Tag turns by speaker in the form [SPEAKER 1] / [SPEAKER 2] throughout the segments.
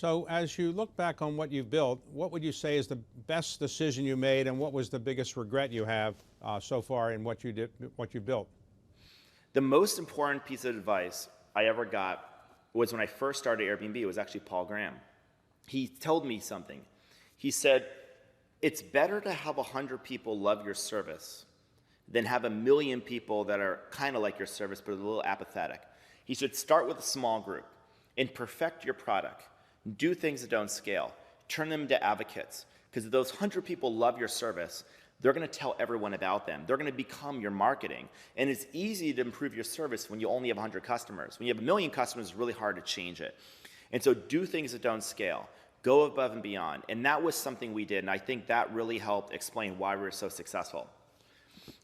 [SPEAKER 1] So as you look back on what you've built, what would you say is the best decision you made, and what was the biggest regret you have so far in what you did, what you built?
[SPEAKER 2] The most important piece of advice I ever got was when I first started Airbnb. It was actually Paul Graham. He told me something. He said, it's better to have 100 people love your service than have 1,000,000 people that are kind of like your service but a little apathetic. He should start with a small group and perfect your product. Do things that don't scale. Turn them into advocates. Because if those 100 people love your service, they're going to tell everyone about them. They're going to become your marketing. And it's easy to improve your service when you only have 100 customers. When you have 1,000,000 customers, it's really hard to change it. And so do things that don't scale. Go above and beyond. And that was something we did. And I think that really helped explain why we were so successful.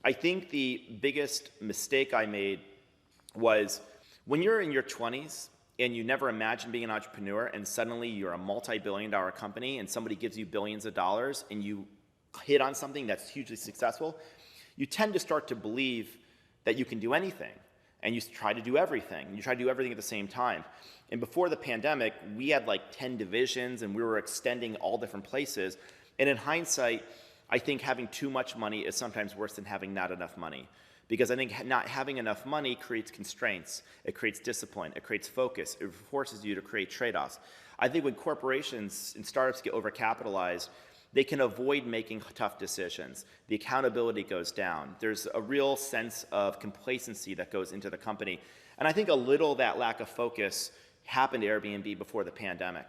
[SPEAKER 2] I think the biggest mistake I made was when you're in your 20s and you never imagined being an entrepreneur, and suddenly you're a multi-billion-dollar company and somebody gives you billions of dollars and you hit on something that's hugely successful, you tend to start to believe that you can do anything, and you try to do everything. You try to do everything at the same time. And before the pandemic, we had like 10 divisions and we were extending all different places. And in hindsight, I think having too much money is sometimes worse than having not enough money. Because I think not having enough money creates constraints, it creates discipline, it creates focus, it forces you to create trade-offs. I think when corporations and startups get overcapitalized, they can avoid making tough decisions. The accountability goes down. There's a real sense of complacency that goes into the company. And I think a little of that lack of focus happened to Airbnb before the pandemic.